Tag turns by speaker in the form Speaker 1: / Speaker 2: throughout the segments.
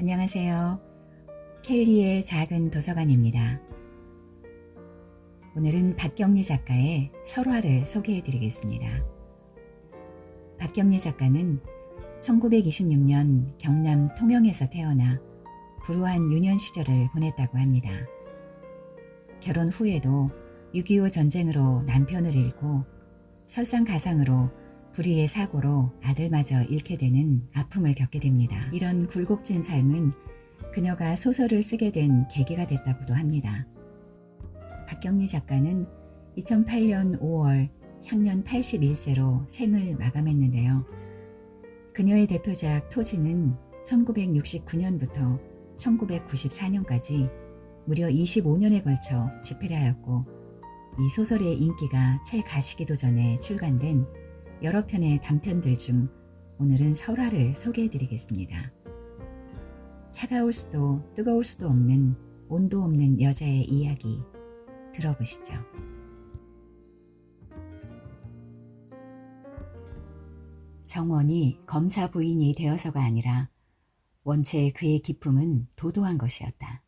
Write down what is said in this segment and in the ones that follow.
Speaker 1: 안녕하세요. 켈리의 작은 도서관입니다. 오늘은 박경리 작가의 설화를 소개해 드리겠습니다. 박경리 작가는 1926년 경남 통영에서 태어나 불우한 유년 시절을 보냈다고 합니다. 결혼 후에도 6.25 전쟁으로 남편을 잃고 설상가상으로 불의의 사고로 아들마저 잃게 되는 아픔을 겪게 됩니다. 이런 굴곡진 삶은 그녀가 소설을 쓰게 된 계기가 됐다고도 합니다. 박경리 작가는 2008년 5월 향년 81세로 생을 마감했는데요. 그녀의 대표작 토지는 1969년부터 1994년까지 무려 25년에 걸쳐 집필을 하였고, 이 소설의 인기가 채 가시기도 전에 출간된 여러 편의 단편들 중 오늘은 설화를 소개해 드리겠습니다. 차가울 수도 뜨거울 수도 없는 온도 없는 여자의 이야기 들어보시죠. 정원이 검사 부인이 되어서가 아니라 원체 그의 기품은 도도한 것이었다.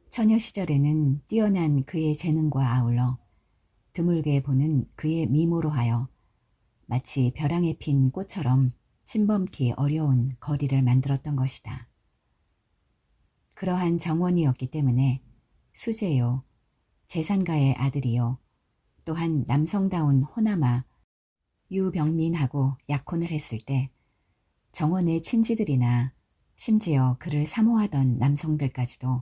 Speaker 1: 처녀 시절에는 뛰어난 그의 재능과 아울러 드물게 보는 그의 미모로 하여 마치 벼랑에 핀 꽃처럼 침범기 어려운 거리를 만들었던 것이다. 그러한 정원이었기 때문에 수제요, 재산가의 아들이요, 또한 남성다운 호남아 유병민하고 약혼을 했을 때 정원의 친지들이나 심지어 그를 사모하던 남성들까지도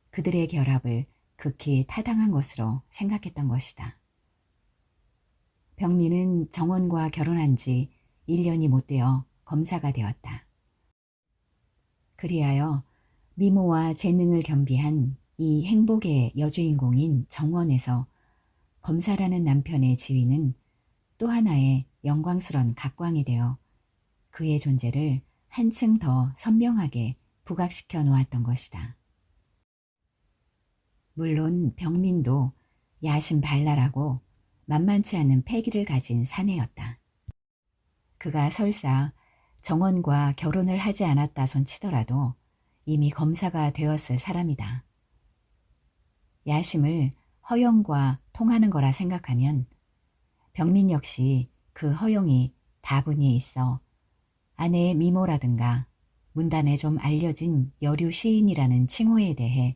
Speaker 1: 그들의 결합을 극히 타당한 것으로 생각했던 것이다. 병민은 정원과 결혼한 지 1년이 못되어 검사가 되었다. 그리하여 미모와 재능을 겸비한 이 행복의 여주인공인 정원에서 검사라는 남편의 지위는 또 하나의 영광스런 각광이 되어 그의 존재를 한층 더 선명하게 부각시켜 놓았던 것이다. 물론 병민도 야심발랄하고 만만치 않은 패기를 가진 사내였다. 그가 설사 정원과 결혼을 하지 않았다 손 치더라도 이미 검사가 되었을 사람이다. 야심을 허영과 통하는 거라 생각하면 병민 역시 그 허영이 다분히 있어 아내의 미모라든가 문단에 좀 알려진 여류 시인이라는 칭호에 대해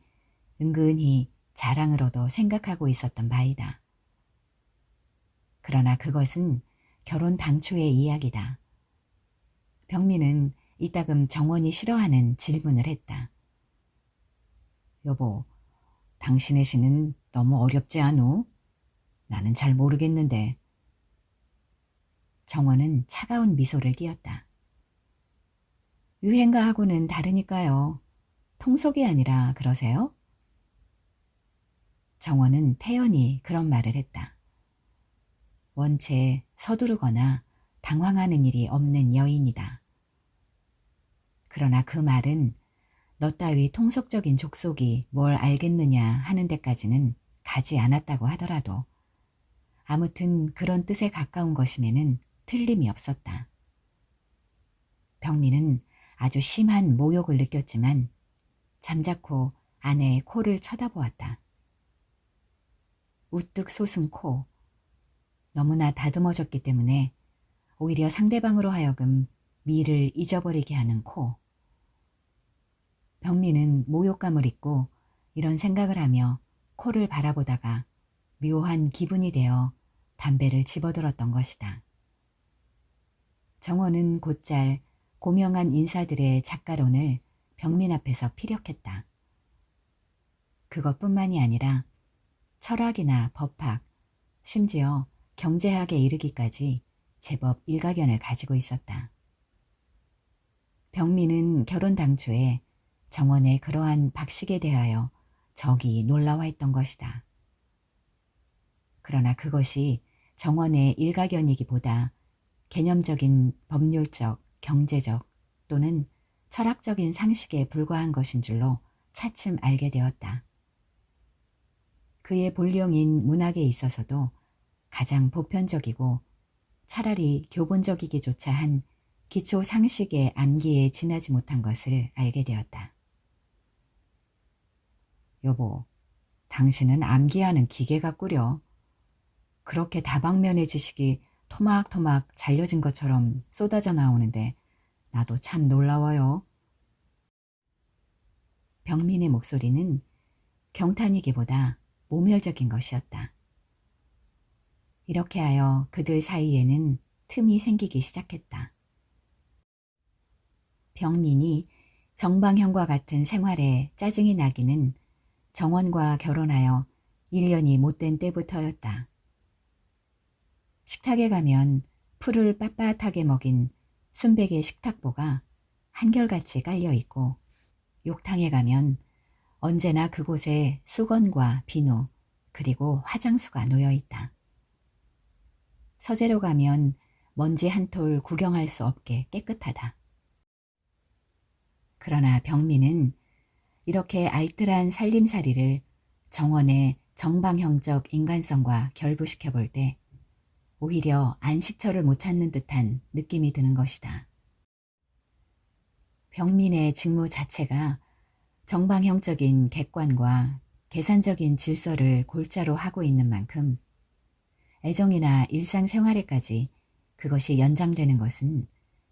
Speaker 1: 은근히 자랑으로도 생각하고 있었던 바이다. 그러나 그것은 결혼 당초의 이야기다. 병민은 이따금 정원이 싫어하는 질문을 했다. 여보, 당신의 시는 너무 어렵지 않우? 나는 잘 모르겠는데. 정원은 차가운 미소를 띄었다. 유행가하고는 다르니까요. 통속이 아니라 그러세요? 정원은 태연히 그런 말을 했다. 원체 서두르거나 당황하는 일이 없는 여인이다. 그러나 그 말은 너 따위 통속적인 족속이 뭘 알겠느냐 하는 데까지는 가지 않았다고 하더라도 아무튼 그런 뜻에 가까운 것임에는 틀림이 없었다. 병민은 아주 심한 모욕을 느꼈지만 잠자코 아내의 코를 쳐다보았다. 우뚝 솟은 코, 너무나 다듬어졌기 때문에 오히려 상대방으로 하여금 미를 잊어버리게 하는 코. 병민은 모욕감을 잊고 이런 생각을 하며 코를 바라보다가 묘한 기분이 되어 담배를 집어들었던 것이다. 정원은 곧잘 고명한 인사들의 작가론을 병민 앞에서 피력했다. 그것뿐만이 아니라 철학이나 법학, 심지어 경제학에 이르기까지 제법 일가견을 가지고 있었다. 병민은 결혼 당초에 정원의 그러한 박식에 대하여 적이 놀라워했던 것이다. 그러나 그것이 정원의 일가견이기보다 개념적인 법률적, 경제적 또는 철학적인 상식에 불과한 것인 줄로 차츰 알게 되었다. 그의 본령인 문학에 있어서도 가장 보편적이고 차라리 교본적이기조차 한 기초 상식의 암기에 지나지 못한 것을 알게 되었다. 여보, 당신은 암기하는 기계가 꾸려. 그렇게 다방면의 지식이 토막토막 잘려진 것처럼 쏟아져 나오는데 나도 참 놀라워요. 병민의 목소리는 경탄이기보다 모멸적인 것이었다. 이렇게 하여 그들 사이에는 틈이 생기기 시작했다. 병민이 정방형과 같은 생활에 짜증이 나기는 정원과 결혼하여 1년이 못된 때부터였다. 식탁에 가면 풀을 빳빳하게 먹인 순백의 식탁보가 한결같이 깔려있고, 욕탕에 가면 언제나 그곳에 수건과 비누 그리고 화장수가 놓여있다. 서재로 가면 먼지 한 톨 구경할 수 없게 깨끗하다. 그러나 병민은 이렇게 알뜰한 살림살이를 정원의 정방형적 인간성과 결부시켜 볼 때 오히려 안식처를 못 찾는 듯한 느낌이 드는 것이다. 병민의 직무 자체가 정방형적인 객관과 계산적인 질서를 골자로 하고 있는 만큼 애정이나 일상생활에까지 그것이 연장되는 것은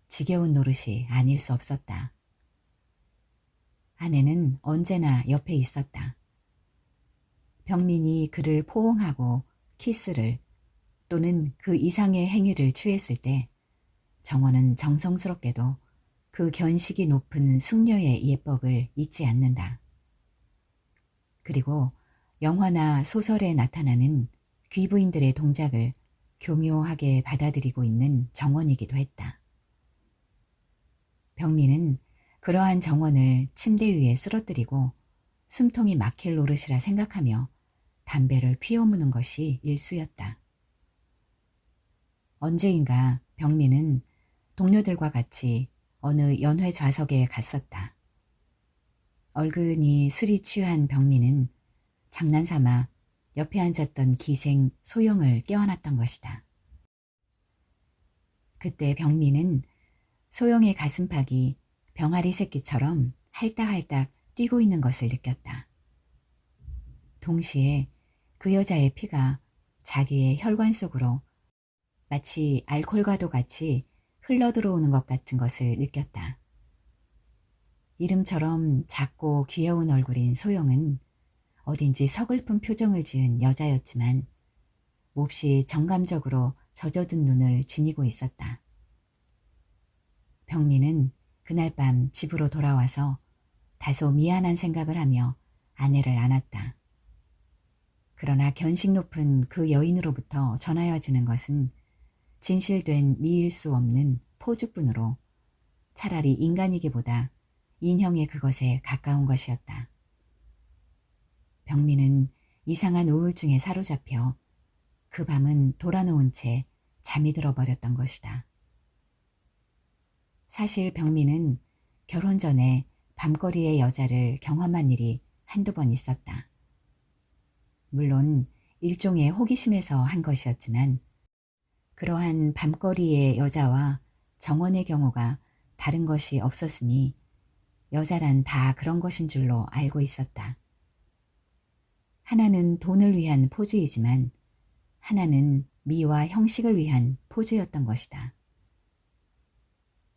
Speaker 1: 지겨운 노릇이 아닐 수 없었다. 아내는 언제나 옆에 있었다. 병민이 그를 포옹하고 키스를 또는 그 이상의 행위를 취했을 때 정원은 정성스럽게도 그 견식이 높은 숙녀의 예법을 잊지 않는다. 그리고 영화나 소설에 나타나는 귀부인들의 동작을 교묘하게 받아들이고 있는 정원이기도 했다. 병민은 그러한 정원을 침대 위에 쓰러뜨리고 숨통이 막힐 노릇이라 생각하며 담배를 피워무는 것이 일쑤였다. 언제인가 병민은 동료들과 같이 어느 연회 좌석에 갔었다. 얼근히 술이 취한 병민은 장난삼아 옆에 앉았던 기생 소영을 껴안았던 것이다. 그때 병민은 소영의 가슴팍이 병아리 새끼처럼 할딱할딱 뛰고 있는 것을 느꼈다. 동시에 그 여자의 피가 자기의 혈관 속으로 마치 알코올과도 같이 흘러들어오는 것 같은 것을 느꼈다. 이름처럼 작고 귀여운 얼굴인 소영은 어딘지 서글픈 표정을 지은 여자였지만 몹시 정감적으로 젖어든 눈을 지니고 있었다. 병민은 그날 밤 집으로 돌아와서 다소 미안한 생각을 하며 아내를 안았다. 그러나 견식 높은 그 여인으로부터 전하여지는 것은 진실된 미일 수 없는 포죽분으로 차라리 인간이기보다 인형의 그것에 가까운 것이었다. 병민은 이상한 우울증에 사로잡혀 그 밤은 돌아놓은 채 잠이 들어버렸던 것이다. 사실 병민은 결혼 전에 밤거리의 여자를 경험한 일이 한두 번 있었다. 물론 일종의 호기심에서 한 것이었지만 그러한 밤거리의 여자와 정원의 경우가 다른 것이 없었으니 여자란 다 그런 것인 줄로 알고 있었다. 하나는 돈을 위한 포즈이지만 하나는 미와 형식을 위한 포즈였던 것이다.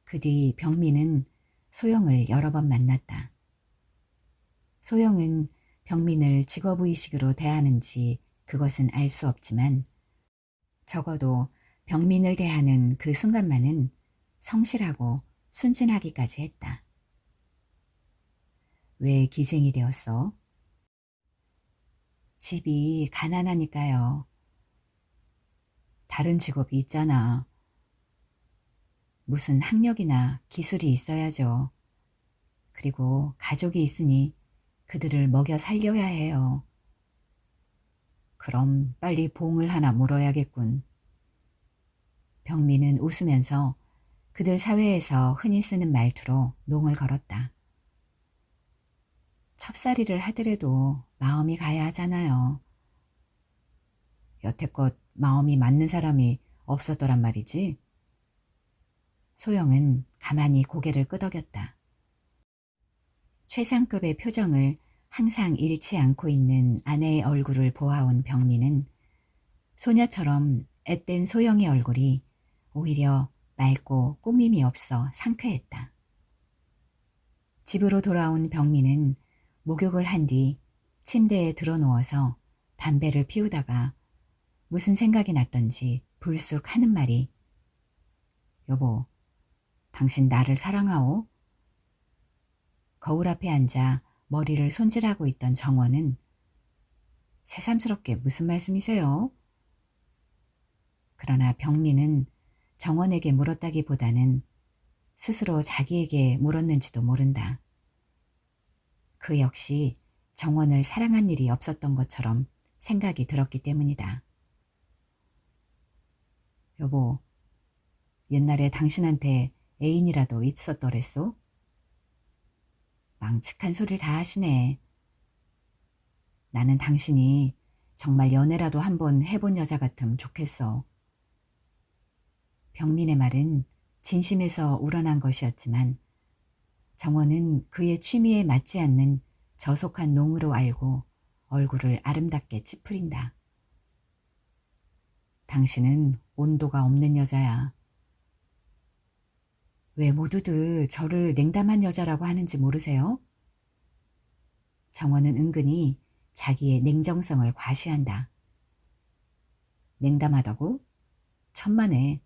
Speaker 1: 그 뒤 병민은 소영을 여러 번 만났다. 소영은 병민을 직업의식으로 대하는지 그것은 알 수 없지만 적어도 병민을 대하는 그 순간만은 성실하고 순진하기까지 했다. 왜 기생이 되었어? 집이 가난하니까요. 다른 직업이 있잖아. 무슨 학력이나 기술이 있어야죠. 그리고 가족이 있으니 그들을 먹여 살려야 해요. 그럼 빨리 봉을 하나 물어야겠군. 병민은 웃으면서 그들 사회에서 흔히 쓰는 말투로 농을 걸었다. 첩살이를 하더라도 마음이 가야 하잖아요. 여태껏 마음이 맞는 사람이 없었더란 말이지. 소영은 가만히 고개를 끄덕였다. 최상급의 표정을 항상 잃지 않고 있는 아내의 얼굴을 보아온 병민은 소녀처럼 앳된 소영의 얼굴이 오히려 맑고 꾸밈이 없어 상쾌했다. 집으로 돌아온 병민은 목욕을 한 뒤 침대에 드러누워서 담배를 피우다가 무슨 생각이 났던지 불쑥 하는 말이 여보, 당신 나를 사랑하오? 거울 앞에 앉아 머리를 손질하고 있던 정원은 새삼스럽게 무슨 말씀이세요? 그러나 병민은 정원에게 물었다기보다는 스스로 자기에게 물었는지도 모른다. 그 역시 정원을 사랑한 일이 없었던 것처럼 생각이 들었기 때문이다. 여보, 옛날에 당신한테 애인이라도 있었더랬소? 망측한 소리를 다 하시네. 나는 당신이 정말 연애라도 한번 해본 여자 같으면 좋겠어. 병민의 말은 진심에서 우러난 것이었지만 정원은 그의 취미에 맞지 않는 저속한 농으로 알고 얼굴을 아름답게 찌푸린다. 당신은 온도가 없는 여자야. 왜 모두들 저를 냉담한 여자라고 하는지 모르세요? 정원은 은근히 자기의 냉정성을 과시한다. 냉담하다고? 천만에.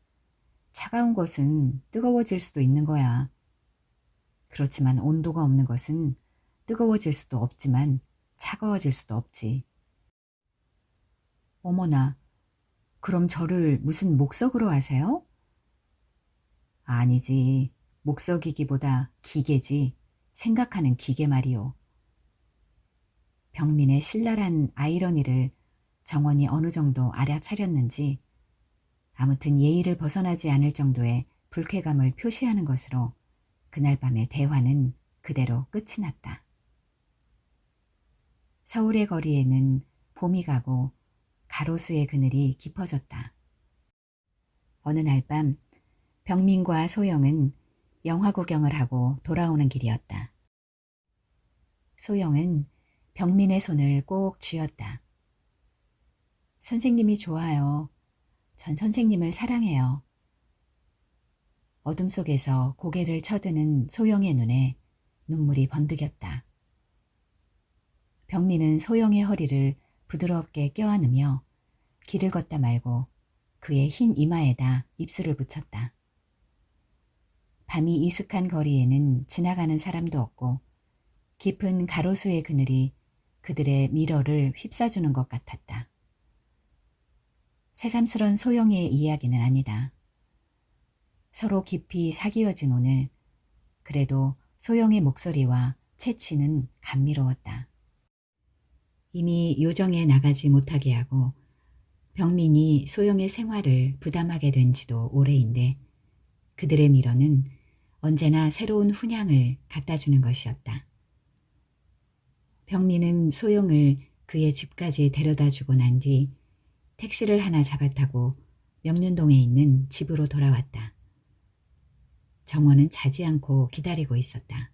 Speaker 1: 차가운 것은 뜨거워질 수도 있는 거야. 그렇지만 온도가 없는 것은 뜨거워질 수도 없지만 차가워질 수도 없지. 어머나, 그럼 저를 무슨 목석으로 아세요? 아니지. 목석이기보다 기계지. 생각하는 기계 말이오. 병민의 신랄한 아이러니를 정원이 어느 정도 알아차렸는지 아무튼 예의를 벗어나지 않을 정도의 불쾌감을 표시하는 것으로 그날 밤의 대화는 그대로 끝이 났다. 서울의 거리에는 봄이 가고 가로수의 그늘이 깊어졌다. 어느 날 밤 병민과 소영은 영화 구경을 하고 돌아오는 길이었다. 소영은 병민의 손을 꼭 쥐었다. 선생님이 좋아요. 전 선생님을 사랑해요. 어둠 속에서 고개를 쳐드는 소영의 눈에 눈물이 번득였다. 병민은 소영의 허리를 부드럽게 껴안으며 길을 걷다 말고 그의 흰 이마에다 입술을 붙였다. 밤이 이슥한 거리에는 지나가는 사람도 없고 깊은 가로수의 그늘이 그들의 미러를 휩싸주는 것 같았다. 새삼스런 소영의 이야기는 아니다. 서로 깊이 사귀어진 오늘, 그래도 소영의 목소리와 채취는 감미로웠다. 이미 요정에 나가지 못하게 하고 병민이 소영의 생활을 부담하게 된 지도 오래인데 그들의 미러는 언제나 새로운 훈향을 갖다 주는 것이었다. 병민은 소영을 그의 집까지 데려다 주고 난 뒤 택시를 하나 잡아타고 명륜동에 있는 집으로 돌아왔다. 정원은 자지 않고 기다리고 있었다.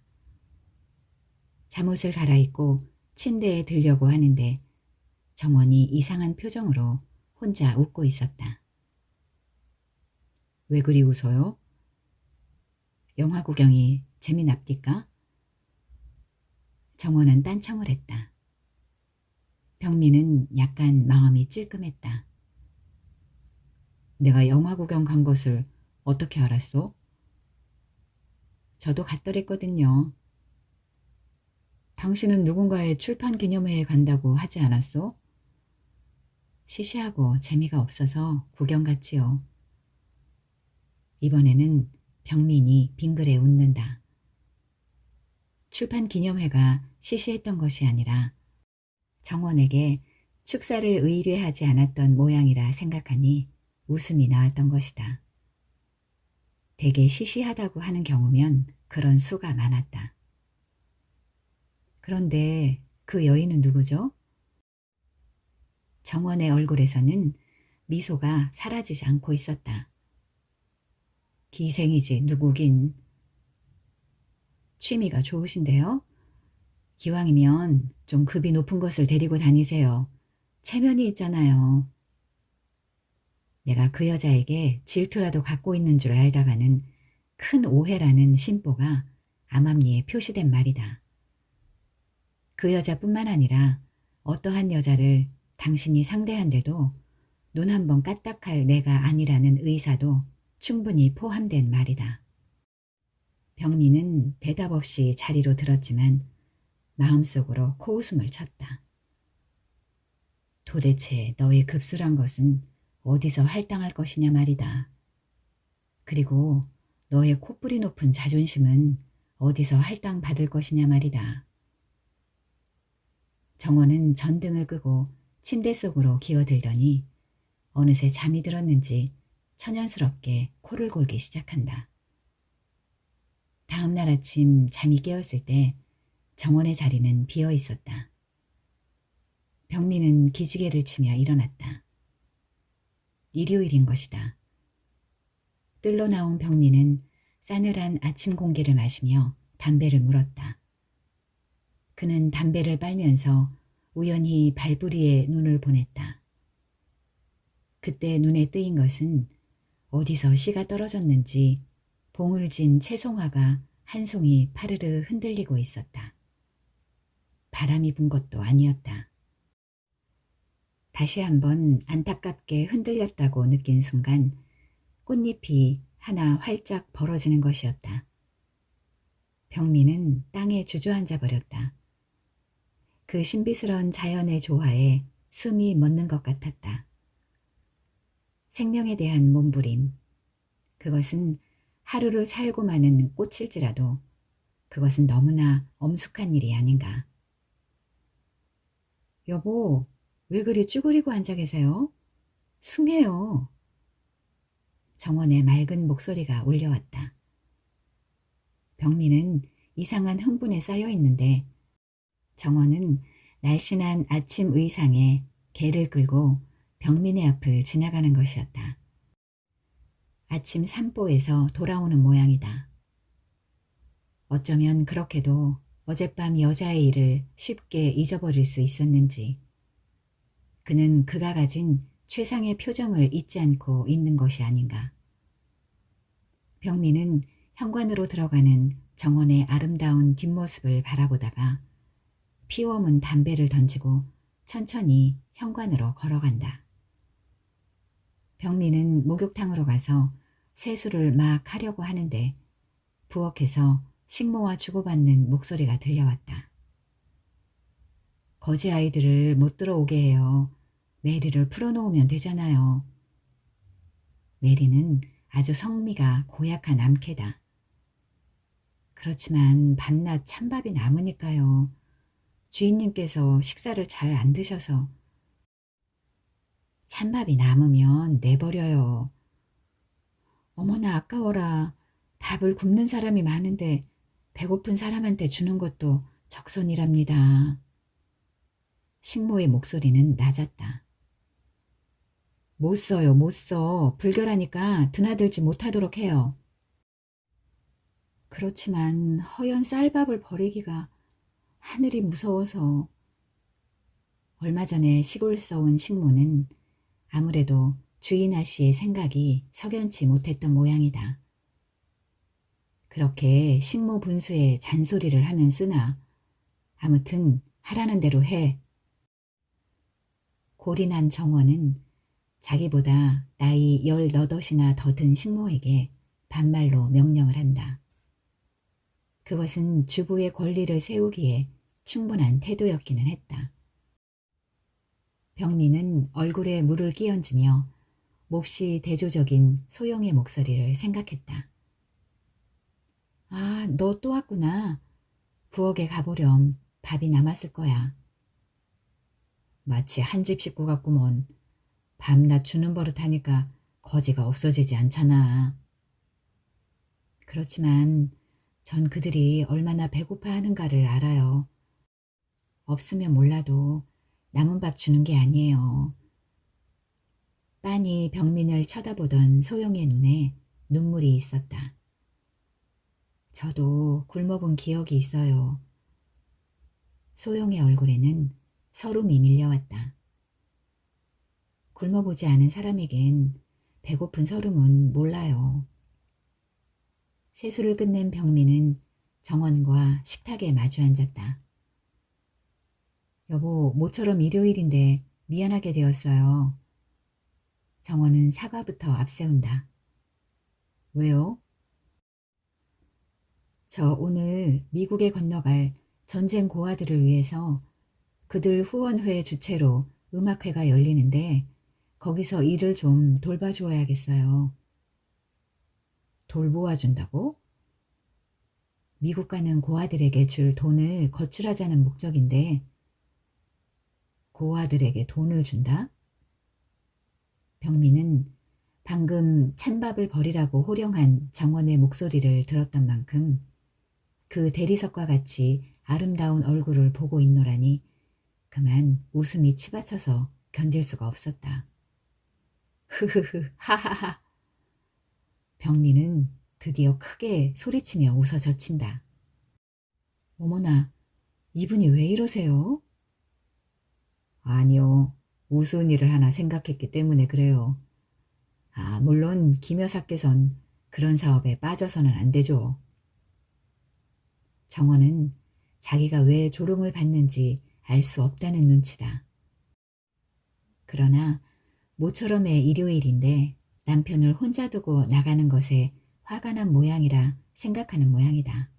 Speaker 1: 잠옷을 갈아입고 침대에 들려고 하는데 정원이 이상한 표정으로 혼자 웃고 있었다. 왜 그리 웃어요? 영화 구경이 재미납디까? 정원은 딴청을 했다. 병민은 약간 마음이 찔끔했다. 내가 영화 구경 간 것을 어떻게 알았어? 저도 갔더랬거든요. 당신은 누군가의 출판 기념회에 간다고 하지 않았어? 시시하고 재미가 없어서 구경 갔지요. 이번에는 병민이 빙그레 웃는다. 출판 기념회가 시시했던 것이 아니라 정원에게 축사를 의뢰하지 않았던 모양이라 생각하니 웃음이 나왔던 것이다. 되게 시시하다고 하는 경우면 그런 수가 많았다. 그런데 그 여인은 누구죠? 정원의 얼굴에서는 미소가 사라지지 않고 있었다. 기생이지 누구긴. 취미가 좋으신데요? 기왕이면 좀 급이 높은 것을 데리고 다니세요. 체면이 있잖아요. 내가 그 여자에게 질투라도 갖고 있는 줄 알다가는 큰 오해라는 심보가 암암리에 표시된 말이다. 그 여자뿐만 아니라 어떠한 여자를 당신이 상대한데도 눈 한번 까딱할 내가 아니라는 의사도 충분히 포함된 말이다. 병리는 대답 없이 자리로 들었지만 마음속으로 코웃음을 쳤다. 도대체 너의 급술한 것은 어디서 할당할 것이냐 말이다. 그리고 너의 코뿔이 높은 자존심은 어디서 할당 받을 것이냐 말이다. 정원은 전등을 끄고 침대 속으로 기어들더니 어느새 잠이 들었는지 천연스럽게 코를 골기 시작한다. 다음 날 아침 잠이 깨었을 때 정원의 자리는 비어 있었다. 병리는 기지개를 치며 일어났다. 일요일인 것이다. 뜰로 나온 병리는 싸늘한 아침 공기를 마시며 담배를 물었다. 그는 담배를 빨면서 우연히 발부리에 눈을 보냈다. 그때 눈에 뜨인 것은 어디서 씨가 떨어졌는지 봉을 진 채송화가 한 송이 파르르 흔들리고 있었다. 바람이 분 것도 아니었다. 다시 한번 안타깝게 흔들렸다고 느낀 순간 꽃잎이 하나 활짝 벌어지는 것이었다. 병리는 땅에 주저앉아 버렸다. 그 신비스러운 자연의 조화에 숨이 멎는 것 같았다. 생명에 대한 몸부림. 그것은 하루를 살고 마는 꽃일지라도 그것은 너무나 엄숙한 일이 아닌가. 여보, 왜 그리 쭈그리고 앉아 계세요? 숭해요. 정원의 맑은 목소리가 울려왔다. 병리는 이상한 흥분에 쌓여 있는데 정원은 날씬한 아침 의상에 개를 끌고 병민의 앞을 지나가는 것이었다. 아침 산보에서 돌아오는 모양이다. 어쩌면 그렇게도 어젯밤 여자의 일을 쉽게 잊어버릴 수 있었는지 그는 그가 가진 최상의 표정을 잊지 않고 있는 것이 아닌가. 병민은 현관으로 들어가는 정원의 아름다운 뒷모습을 바라보다가 피워문 담배를 던지고 천천히 현관으로 걸어간다. 병리는 목욕탕으로 가서 세수를 막 하려고 하는데 부엌에서 식모와 주고받는 목소리가 들려왔다. 거지 아이들을 못 들어오게 해요. 메리를 풀어놓으면 되잖아요. 메리는 아주 성미가 고약한 암캐다. 그렇지만 밤낮 찬밥이 남으니까요. 주인님께서 식사를 잘 안 드셔서. 찬밥이 남으면 내버려요. 어머나 아까워라. 밥을 굽는 사람이 많은데 배고픈 사람한테 주는 것도 적선이랍니다. 식모의 목소리는 낮았다. 못 써요, 못 써. 불결하니까 드나들지 못하도록 해요. 그렇지만 허연 쌀밥을 버리기가 하늘이 무서워서. 얼마 전에 시골 써온 식모는 아무래도 주인 아씨의 생각이 석연치 못했던 모양이다. 그렇게 식모 분수에 잔소리를 하면 쓰나 아무튼 하라는 대로 해. 골이 난 정원은 자기보다 나이 18이나 더 든 식모에게 반말로 명령을 한다. 그것은 주부의 권리를 세우기에 충분한 태도였기는 했다. 병리는 얼굴에 물을 끼얹으며 몹시 대조적인 소영의 목소리를 생각했다. 아, 너 또 왔구나. 부엌에 가보렴. 밥이 남았을 거야. 마치 한 집 식구 같구먼. 밤낮 주는 버릇하니까 거지가 없어지지 않잖아. 그렇지만 전 그들이 얼마나 배고파하는가를 알아요. 없으면 몰라도 남은 밥 주는 게 아니에요. 빤히 병민을 쳐다보던 소영의 눈에 눈물이 있었다. 저도 굶어본 기억이 있어요. 소영의 얼굴에는 서름이 밀려왔다. 굶어보지 않은 사람에겐 배고픈 서름은 몰라요. 세수를 끝낸 병민은 정원과 식탁에 마주 앉았다. 여보, 모처럼 일요일인데 미안하게 되었어요. 정원은 사과부터 앞세운다. 왜요? 저 오늘 미국에 건너갈 전쟁 고아들을 위해서 그들 후원회 주최로 음악회가 열리는데 거기서 일을 좀 돌봐주어야겠어요. 돌보아준다고? 미국 가는 고아들에게 줄 돈을 거출하자는 목적인데 고아들에게 돈을 준다? 병민은 방금 찬밥을 버리라고 호령한 정원의 목소리를 들었던 만큼 그 대리석과 같이 아름다운 얼굴을 보고 있노라니 그만 웃음이 치받쳐서 견딜 수가 없었다. 흐흐흐 하하하. 병민은 드디어 크게 소리치며 웃어 젖힌다. 어머나, 이분이 왜 이러세요? 아니요, 우스운 일을 하나 생각했기 때문에 그래요. 물론 김 여사께선 그런 사업에 빠져서는 안 되죠. 정원은 자기가 왜 조롱을 받는지 알 수 없다는 눈치다. 그러나 모처럼의 일요일인데 남편을 혼자 두고 나가는 것에 화가 난 모양이라 생각하는 모양이다.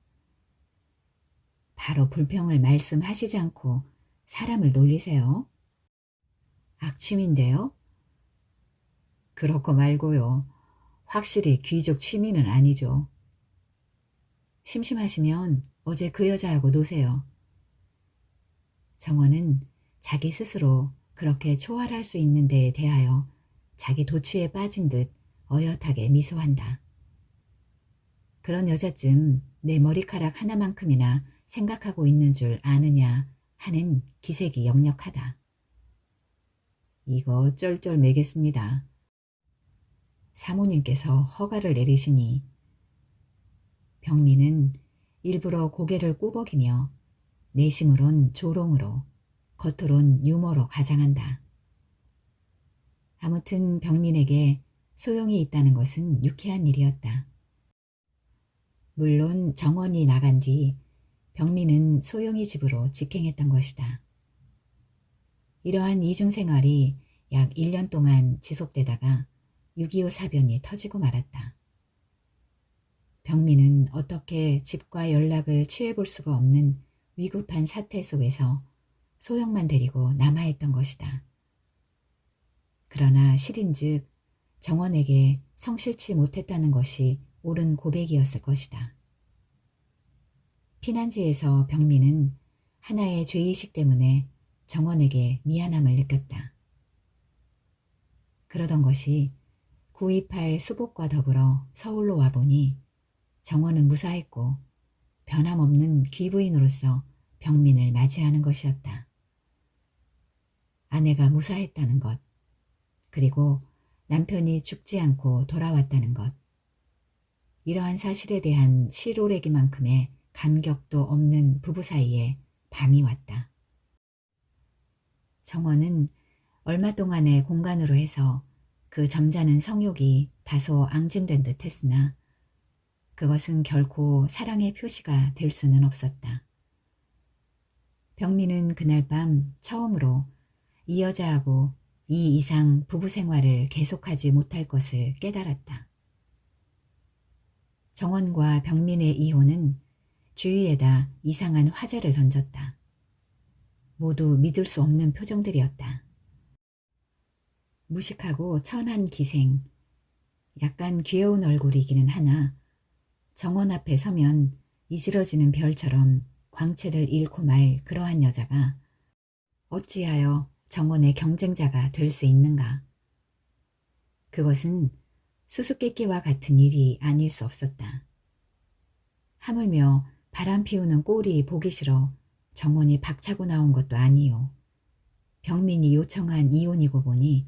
Speaker 1: 바로 불평을 말씀하시지 않고 사람을 놀리세요? 악취미인데요? 그렇고 말고요. 확실히 귀족 취미는 아니죠. 심심하시면 어제 그 여자하고 노세요. 정원은 자기 스스로 그렇게 초월할 수 있는 데에 대하여 자기 도취에 빠진 듯 어엿하게 미소한다. 그런 여자쯤 내 머리카락 하나만큼이나 생각하고 있는 줄 아느냐 하는 기색이 역력하다. 이거 쩔쩔 매겠습니다. 사모님께서 허가를 내리시니. 병민은 일부러 고개를 꾸벅이며 내심으론 조롱으로 겉으론 유머로 가장한다. 아무튼 병민에게 소용이 있다는 것은 유쾌한 일이었다. 물론 정원이 나간 뒤 병민은 소영이 집으로 직행했던 것이다. 이러한 이중생활이 약 1년 동안 지속되다가 6.25 사변이 터지고 말았다. 병민은 어떻게 집과 연락을 취해볼 수가 없는 위급한 사태 속에서 소영만 데리고 남아있던 것이다. 그러나 실인즉 정원에게 성실치 못했다는 것이 옳은 고백이었을 것이다. 피난지에서 병민은 하나의 죄의식 때문에 정원에게 미안함을 느꼈다. 그러던 것이 9.28 수복과 더불어 서울로 와보니 정원은 무사했고 변함없는 귀부인으로서 병민을 맞이하는 것이었다. 아내가 무사했다는 것, 그리고 남편이 죽지 않고 돌아왔다는 것, 이러한 사실에 대한 실오래기만큼의 감격도 없는 부부 사이에 밤이 왔다. 정원은 얼마 동안의 공간으로 해서 그 점잖은 성욕이 다소 앙증된 듯 했으나 그것은 결코 사랑의 표시가 될 수는 없었다. 병민은 그날 밤 처음으로 이 여자하고 이 이상 부부 생활을 계속하지 못할 것을 깨달았다. 정원과 병민의 이혼은 주위에다 이상한 화제를 던졌다. 모두 믿을 수 없는 표정들이었다. 무식하고 천한 기생, 약간 귀여운 얼굴이기는 하나 정원 앞에 서면 이지러지는 별처럼 광채를 잃고 말 그러한 여자가 어찌하여 정원의 경쟁자가 될 수 있는가. 그것은 수수께끼와 같은 일이 아닐 수 없었다. 하물며 바람 피우는 꼴이 보기 싫어 정원이 박차고 나온 것도 아니요. 병민이 요청한 이혼이고 보니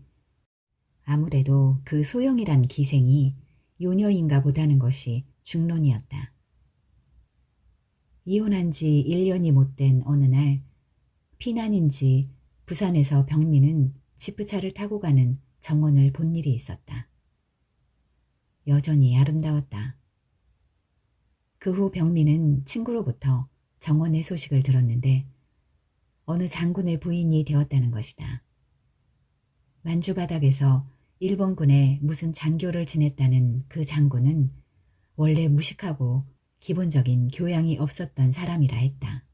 Speaker 1: 아무래도 그 소영이란 기생이 요녀인가 보다는 것이 중론이었다. 이혼한 지 1년이 못 된 어느 날 피난인지 부산에서 병민은 지프차를 타고 가는 정원을 본 일이 있었다. 여전히 아름다웠다. 그 후 병민은 친구로부터 정원의 소식을 들었는데 어느 장군의 부인이 되었다는 것이다. 만주바닥에서 일본군의 무슨 장교를 지냈다는 그 장군은 원래 무식하고 기본적인 교양이 없었던 사람이라 했다.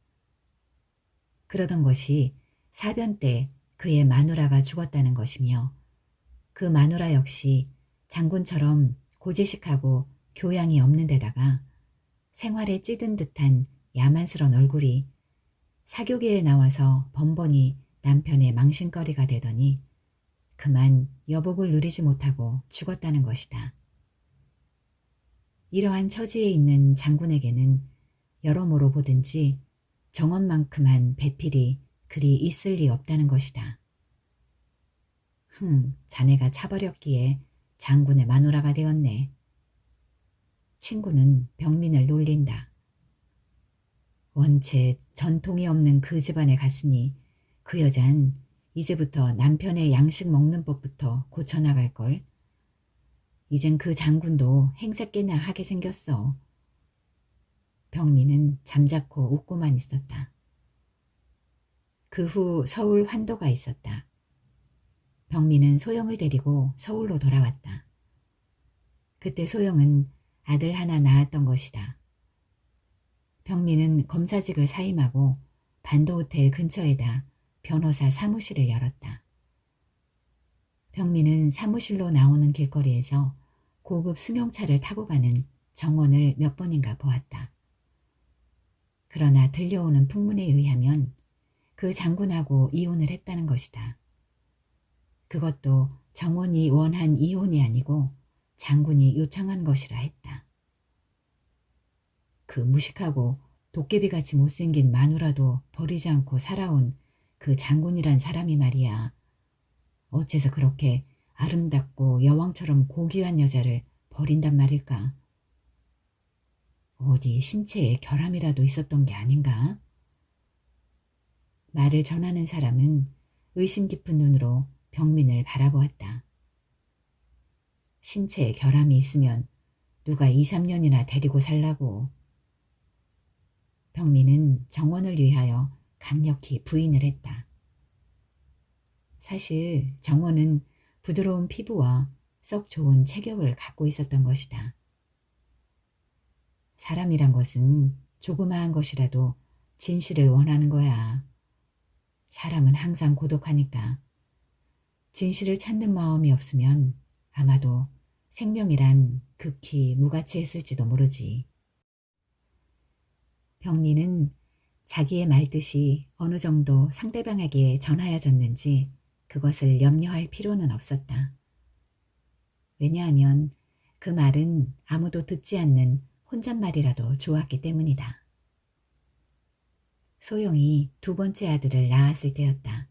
Speaker 1: 그러던 것이 사변 때 그의 마누라가 죽었다는 것이며 그 마누라 역시 장군처럼 고지식하고 교양이 없는 데다가 생활에 찌든 듯한 야만스런 얼굴이 사교계에 나와서 번번이 남편의 망신거리가 되더니 그만 여복을 누리지 못하고 죽었다는 것이다. 이러한 처지에 있는 장군에게는 여러모로 보든지 정원만큼한 배필이 그리 있을 리 없다는 것이다. 자네가 차버렸기에 장군의 마누라가 되었네. 친구는 병민을 놀린다. 원체 전통이 없는 그 집안에 갔으니 그 여잔 이제부터 남편의 양식 먹는 법부터 고쳐나갈걸. 이젠 그 장군도 행색깨나 하게 생겼어. 병민은 잠자코 웃고만 있었다. 그 후 서울 환도가 있었다. 병민은 소영을 데리고 서울로 돌아왔다. 그때 소영은 아들 하나 낳았던 것이다. 병민은 검사직을 사임하고 반도호텔 근처에다 변호사 사무실을 열었다. 병민은 사무실로 나오는 길거리에서 고급 승용차를 타고 가는 정원을 몇 번인가 보았다. 그러나 들려오는 풍문에 의하면 그 장군하고 이혼을 했다는 것이다. 그것도 정원이 원한 이혼이 아니고 장군이 요청한 것이라 했다. 그 무식하고 도깨비같이 못생긴 마누라도 버리지 않고 살아온 그 장군이란 사람이 말이야. 어째서 그렇게 아름답고 여왕처럼 고귀한 여자를 버린단 말일까? 어디 신체에 결함이라도 있었던 게 아닌가? 말을 전하는 사람은 의심 깊은 눈으로 병민을 바라보았다. 신체에 결함이 있으면 누가 2, 3년이나 데리고 살라고. 병민은 정원을 위하여 강력히 부인을 했다. 사실 정원은 부드러운 피부와 썩 좋은 체격을 갖고 있었던 것이다. 사람이란 것은 조그마한 것이라도 진실을 원하는 거야. 사람은 항상 고독하니까. 진실을 찾는 마음이 없으면 아마도 생명이란 극히 무가치했을지도 모르지. 병리는 자기의 말뜻이 어느 정도 상대방에게 전하여졌는지 그것을 염려할 필요는 없었다. 왜냐하면 그 말은 아무도 듣지 않는 혼잣말이라도 좋았기 때문이다. 소영이 두 번째 아들을 낳았을 때였다.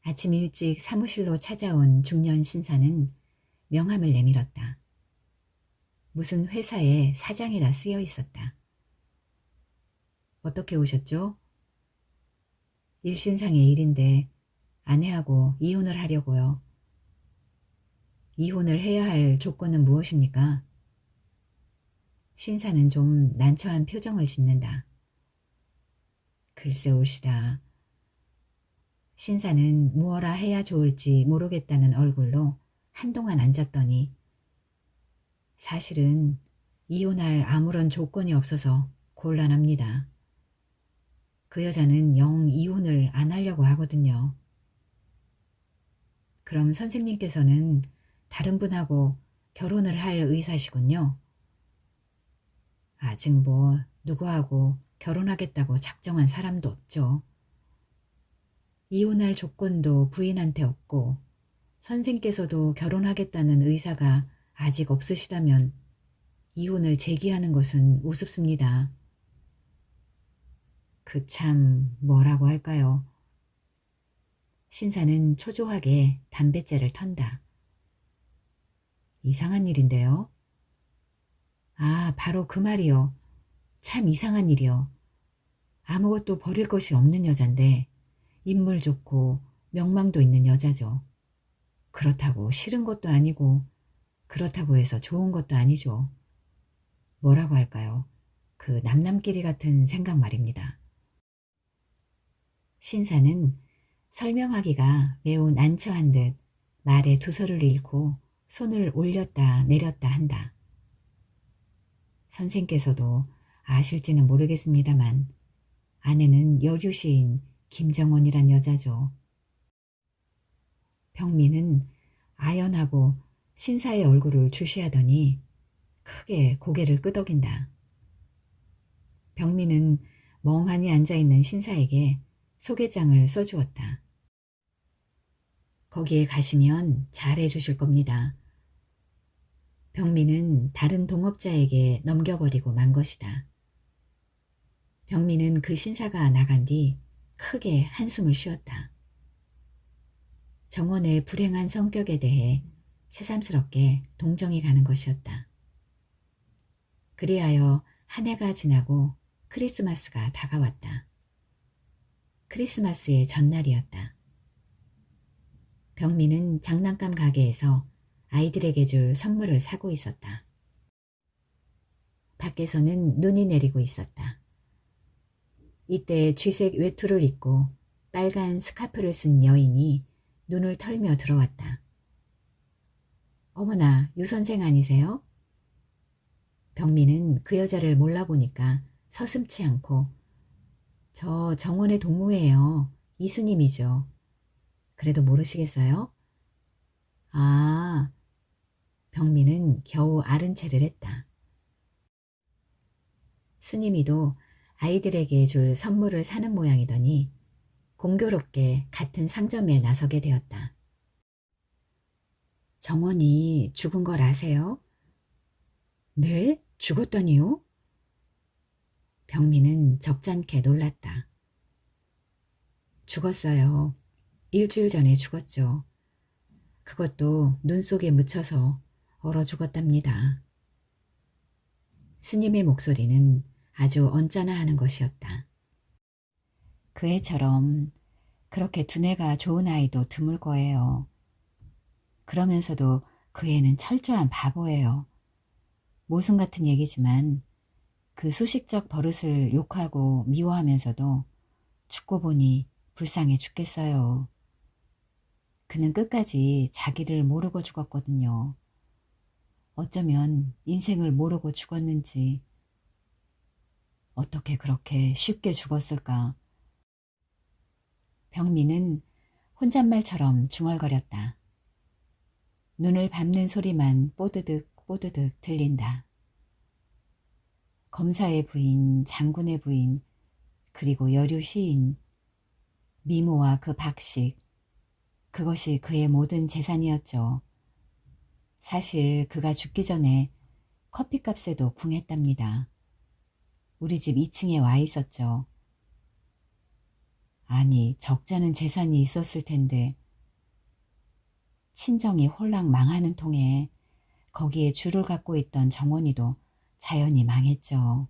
Speaker 1: 아침 일찍 사무실로 찾아온 중년 신사는 명함을 내밀었다. 무슨 회사에 사장이라 쓰여 있었다. 어떻게 오셨죠? 일신상의 일인데 아내하고 이혼을 하려고요. 이혼을 해야 할 조건은 무엇입니까? 신사는 좀 난처한 표정을 짓는다. 글쎄 옳시다. 신사는 무엇라 해야 좋을지 모르겠다는 얼굴로 한동안 앉았더니 사실은 이혼할 아무런 조건이 없어서 곤란합니다. 그 여자는 영 이혼을 안 하려고 하거든요. 그럼 선생님께서는 다른 분하고 결혼을 할 의사시군요. 아직 뭐 누구하고 결혼하겠다고 작정한 사람도 없죠. 이혼할 조건도 부인한테 없고 선생께서도 결혼하겠다는 의사가 아직 없으시다면 이혼을 제기하는 것은 우습습니다. 그 참 뭐라고 할까요? 신사는 초조하게 담뱃재를 턴다. 이상한 일인데요. 아, 바로 그 말이요. 참 이상한 일이요. 아무것도 버릴 것이 없는 여잔데 인물 좋고 명망도 있는 여자죠. 그렇다고 싫은 것도 아니고 그렇다고 해서 좋은 것도 아니죠. 뭐라고 할까요? 그 남남끼리 같은 생각 말입니다. 신사는 설명하기가 매우 난처한 듯 말의 두서를 잃고 손을 올렸다 내렸다 한다. 선생께서도 아실지는 모르겠습니다만 아내는 여류 시인 김정원이란 여자죠. 병민은 아연하고 신사의 얼굴을 주시하더니 크게 고개를 끄덕인다. 병민은 멍하니 앉아있는 신사에게 소개장을 써주었다. 거기에 가시면 잘해 주실 겁니다. 병민은 다른 동업자에게 넘겨버리고 만 것이다. 병민은 그 신사가 나간 뒤 크게 한숨을 쉬었다. 정원의 불행한 성격에 대해 새삼스럽게 동정이 가는 것이었다. 그리하여 한 해가 지나고 크리스마스가 다가왔다. 크리스마스의 전날이었다. 병민은 장난감 가게에서 아이들에게 줄 선물을 사고 있었다. 밖에서는 눈이 내리고 있었다. 이때 쥐색 외투를 입고 빨간 스카프를 쓴 여인이 눈을 털며 들어왔다. 어머나, 유 선생 아니세요? 병민은 그 여자를 몰라보니까 서슴지 않고 저 정원의 동무예요. 이수님이죠. 그래도 모르시겠어요? 아, 병민은 겨우 아른 체를 했다. 수님이도 아이들에게 줄 선물을 사는 모양이더니 공교롭게 같은 상점에 나서게 되었다. 정원이 죽은 걸 아세요? 네? 죽었다니요? 병민은 적잖게 놀랐다. 죽었어요. 일주일 전에 죽었죠. 그것도 눈 속에 묻혀서 얼어 죽었답니다. 스님의 목소리는 아주 언짢아하는 것이었다. 그 애처럼 그렇게 두뇌가 좋은 아이도 드물 거예요. 그러면서도 그 애는 철저한 바보예요. 모순 같은 얘기지만 그 수식적 버릇을 욕하고 미워하면서도 죽고 보니 불쌍해 죽겠어요. 그는 끝까지 자기를 모르고 죽었거든요. 어쩌면 인생을 모르고 죽었는지 어떻게 그렇게 쉽게 죽었을까. 병민은 혼잣말처럼 중얼거렸다. 눈을 밟는 소리만 뽀드득 뽀드득 들린다. 검사의 부인, 장군의 부인, 그리고 여류 시인, 미모와 그 박식, 그것이 그의 모든 재산이었죠. 사실 그가 죽기 전에 커피값에도 궁했답니다. 우리 집 2층에 와 있었죠. 아니, 적잖은 재산이 있었을 텐데 친정이 홀랑 망하는 통에 거기에 줄을 갖고 있던 정원이도 자연히 망했죠.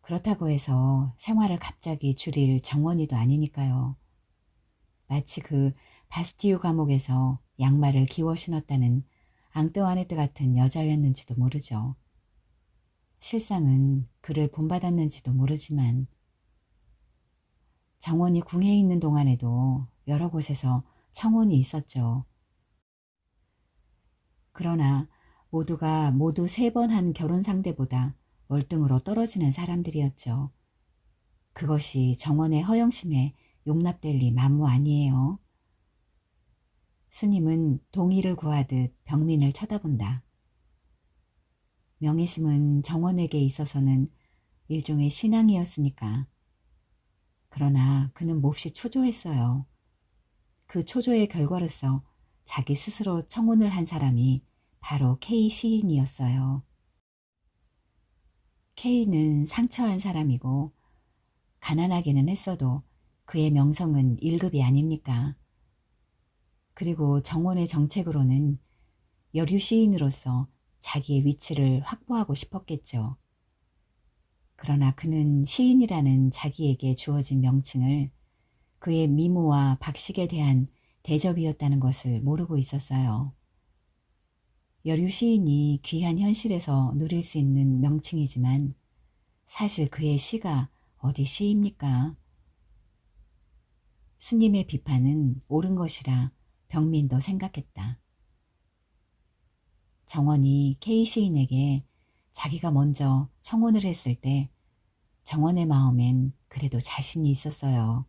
Speaker 1: 그렇다고 해서 생활을 갑자기 줄일 정원이도 아니니까요. 마치 그 바스티유 감옥에서 양말을 기워 신었다는 앙뜨와네트 같은 여자였는지도 모르죠. 실상은 그를 본받았는지도 모르지만 정원이 궁에 있는 동안에도 여러 곳에서 청혼이 있었죠. 그러나 모두가 모두 3번 한 결혼 상대보다 월등으로 떨어지는 사람들이었죠. 그것이 정원의 허영심에 용납될 리 만무 아니에요. 수님은 동의를 구하듯 병민을 쳐다본다. 명예심은 정원에게 있어서는 일종의 신앙이었으니까. 그러나 그는 몹시 초조했어요. 그 초조의 결과로서 자기 스스로 청혼을 한 사람이 바로 K 시인이었어요. K는 상처한 사람이고 가난하기는 했어도 그의 명성은 1급이 아닙니까? 그리고 정원의 정책으로는 여류 시인으로서 자기의 위치를 확보하고 싶었겠죠. 그러나 그는 시인이라는 자기에게 주어진 명칭을 그의 미모와 박식에 대한 대접이었다는 것을 모르고 있었어요. 여류 시인이 귀한 현실에서 누릴 수 있는 명칭이지만 사실 그의 시가 어디 시입니까? 수님의 비판은 옳은 것이라 병민도 생각했다. 정원이 K 시인에게 자기가 먼저 청혼을 했을 때 정원의 마음엔 그래도 자신이 있었어요.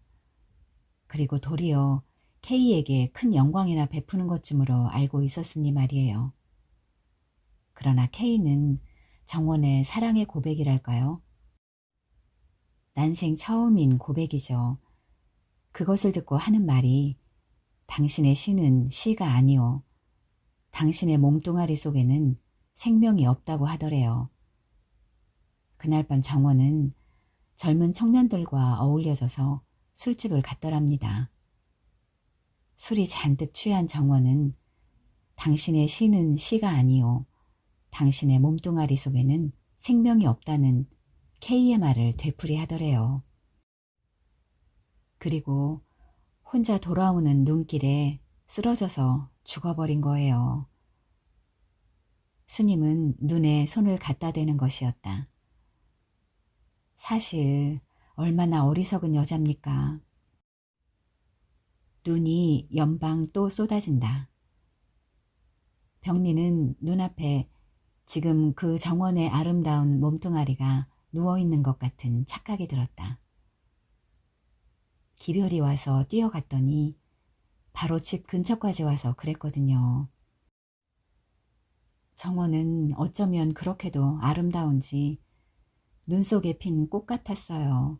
Speaker 1: 그리고 도리어 K에게 큰 영광이나 베푸는 것쯤으로 알고 있었으니 말이에요. 그러나 K는 정원의 사랑의 고백이랄까요? 난생 처음인 고백이죠. 그것을 듣고 하는 말이 당신의 시는 시가 아니오. 당신의 몸뚱아리 속에는 생명이 없다고 하더래요. 그날 밤 정원은 젊은 청년들과 어울려져서 술집을 갔더랍니다. 술이 잔뜩 취한 정원은 당신의 시는 시가 아니오. 당신의 몸뚱아리 속에는 생명이 없다는 K의 말을 되풀이하더래요. 그리고 혼자 돌아오는 눈길에 쓰러져서 죽어버린 거예요. 수님은 눈에 손을 갖다 대는 것이었다. 사실 얼마나 어리석은 여자입니까? 눈이 연방 또 쏟아진다. 병민은 눈앞에 지금 그 정원의 아름다운 몸뚱아리가 누워있는 것 같은 착각이 들었다. 기별이 와서 뛰어갔더니 바로 집 근처까지 와서 그랬거든요. 정원은 어쩌면 그렇게도 아름다운지 눈 속에 핀 꽃 같았어요.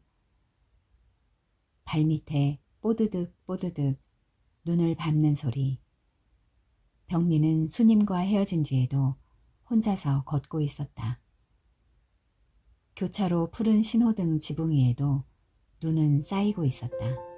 Speaker 1: 발밑에 뽀드득 뽀드득 눈을 밟는 소리. 병민은 수님과 헤어진 뒤에도 혼자서 걷고 있었다. 교차로 푸른 신호등 지붕 위에도 눈은 쌓이고 있었다.